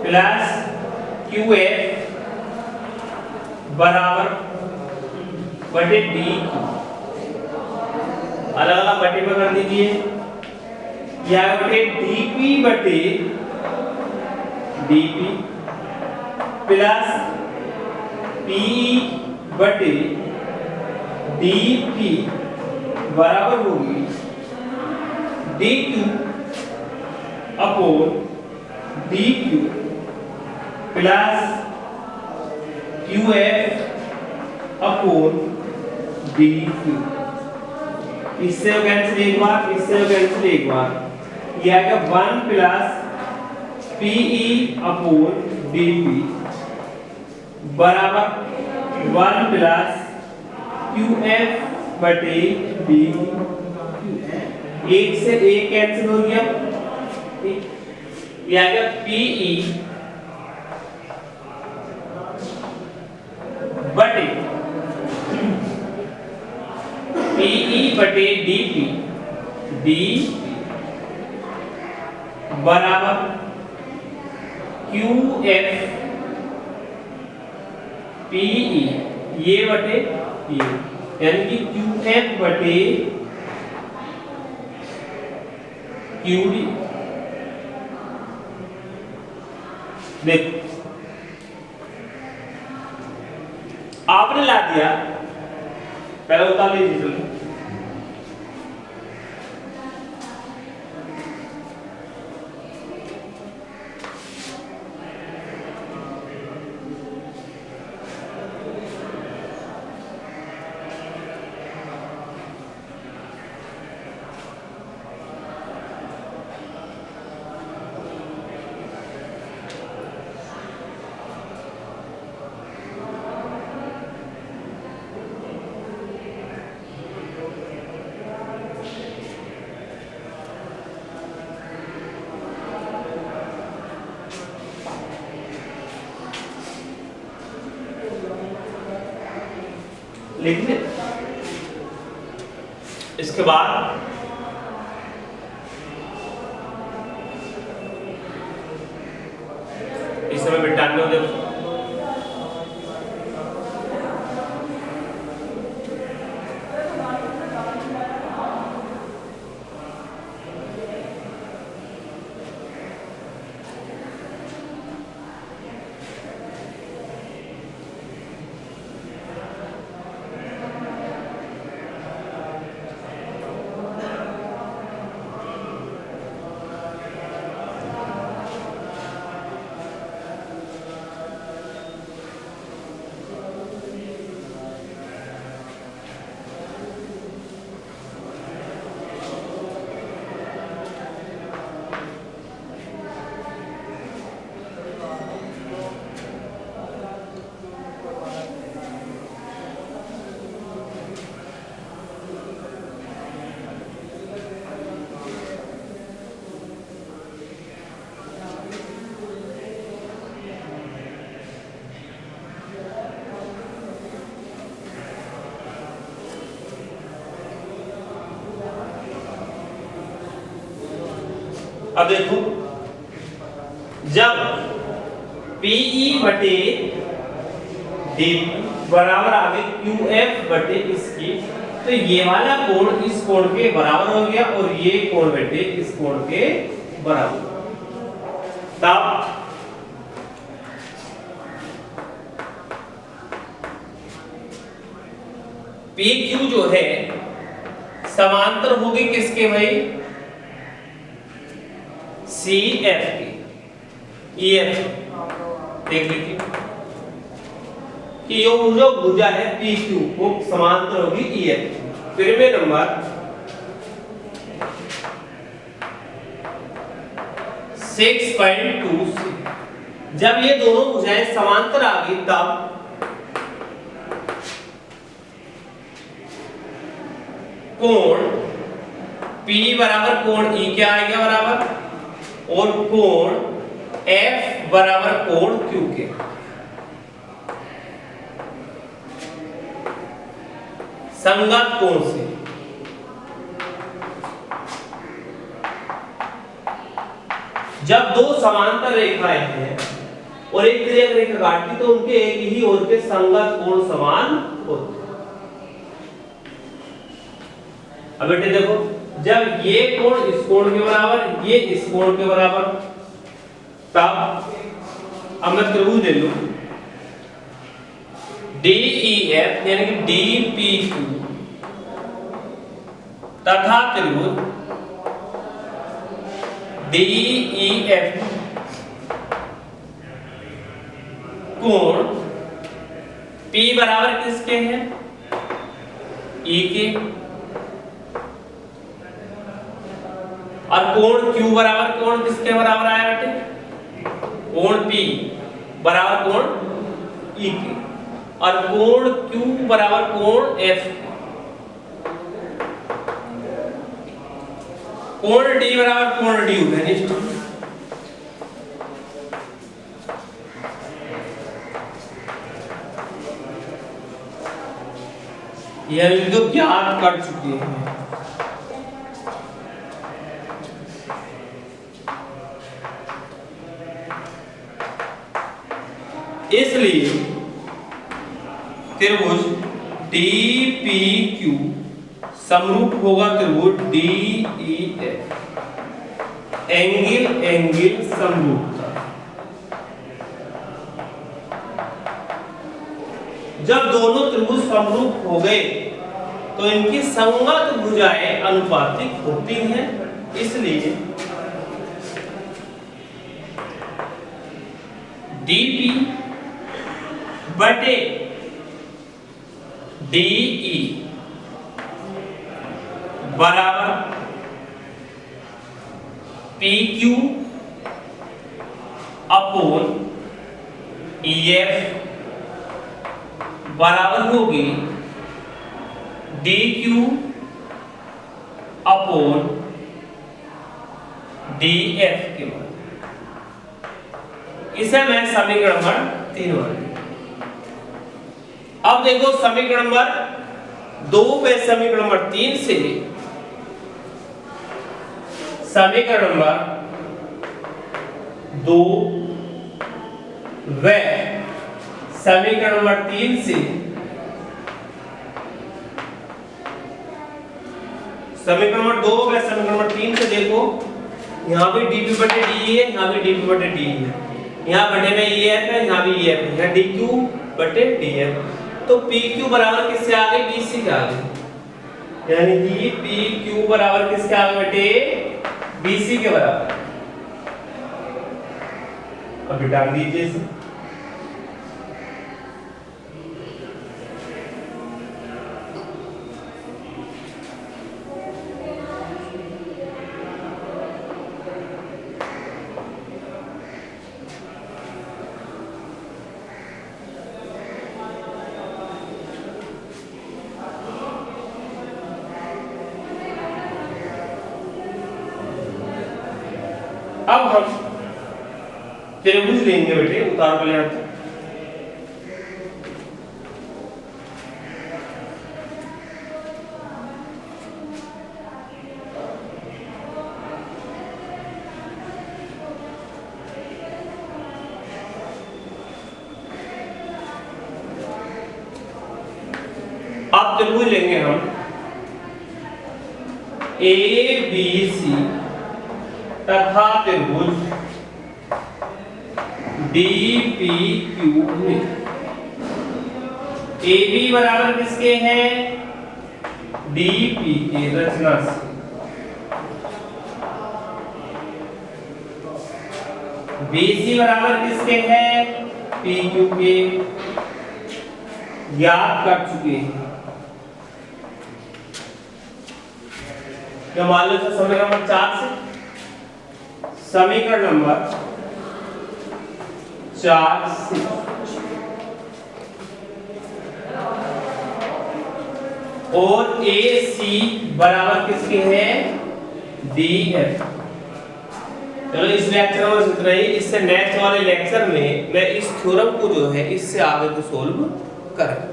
Plus Q F बराबर बटे D, अलग अलग बटे पर कर दीजिए, या बटे डीपी बटे डीपी प्लस पी बटे डीपी बराबर होगी D Q upon D Q plus Q F upon D Q. इससे कैंसिल एक बार, इससे कैंसिल एक बार, यह आएगा 1 प्लस पीई अपॉन डीपी बराबर 1 प्लस क्यू एफ बटे डी। एक से एक कैंसिल हो गया, यह आएगा पीई बटे पीई बटे डीपी, डी बराबर क्यू एफ पीई ये बटे ये, यानी कि क्यू एफ बटे क्यू डी। देखो आपने ला दिया, पहले उतार लीजिए जल्दी। लिख ले। इसके बाद इस समय 92 हो जाए। अब देखो जब PE बटे डी बराबर आ गई QF बटे इसकी, तो ये वाला कोण इस कोण के बराबर हो गया और ये कोण बेटे इस कोण के बराबर। तब PQ जो है समांतर होगी किसके भाई, CF की। EF देख लीजिए कि यो जो भुजा है PQ वो समांतर होगी EF। फिर में नंबर 6.2 से जब ये दोनों भुजाएं समांतर आ गई तब कोण P बराबर कोण E क्या आएगा बराबर, और कोण F बराबर कोण Q के। संगत कोण से जब दो समांतर रेखाएं हैं और एक तिर्यक रेखा काटती तो उनके एक ही ओर के संगत कोण समान होते। अब बेटे देखो, जब ये कोण इस कोण के बराबर, ये इस कोण के बराबर, तब अब मैं त्रिभुज ले लूं DEF यानी कि DPQ तथा त्रिभुज DEF कोण P बराबर किसके हैं? E के, और कोण Q बराबर कोण किसके बराबर आया बेटे? कोण P बराबर कोण E के, और कोण Q बराबर कोण F के, कोण D बराबर कोण D है। यह बिंदु ज्ञात कर चुके हैं। इसलिए त्रिभुज DPQ समरूप होगा त्रिभुज DEF, एंगल एंगल समरूपता। जब दोनों त्रिभुज समरूप हो गए तो इनकी संगत भुजाएं अनुपातिक होती हैं, इसलिए DP बटे DE बराबर PQ अपॉन EF बराबर होगी DQ अपॉन DF के बराबर। इसे मैं समीकरण नंबर 3 मान। अब देखो समीकरण नंबर 2 पे समीकरण नंबर 3 से समीकरण नंबर 2 व समीकरण नंबर 3 से समीकरण नंबर 2 व समीकरण नंबर 3 से देखो, यहाँ भी dp बटे de है, यहाँ भी dp बटे de है, यहाँ बटे में EF है, यहाँ भी EF है, यहाँ dq बटे df। तो PQ बराबर किससे आगे? BC के आगे, यानी कि PQ बराबर किसके आगे बेटे? BC के बराबर। अभी डाल दीजिए इसे। अब हम त्रिभुज लेंगे बेटे, उतार को लेना। अब त्रिभुज लेंगे हम ABC तथा त्रिभुज DPQ में AB बराबर किसके हैं? DP के रचना से BC बराबर किसके हैं? PQ के ज्ञात कर चुके हैं। क्या मान लो समीकरण नंबर 4 से समीकरण नंबर 4 से और AC बराबर किसके हैं? DF। चलो इस लेक्चर में इतना ही। इससे नेक्स्ट वाले लेक्चर में मैं इस थ्योरम को जो है इससे आगे को सोल्व करें।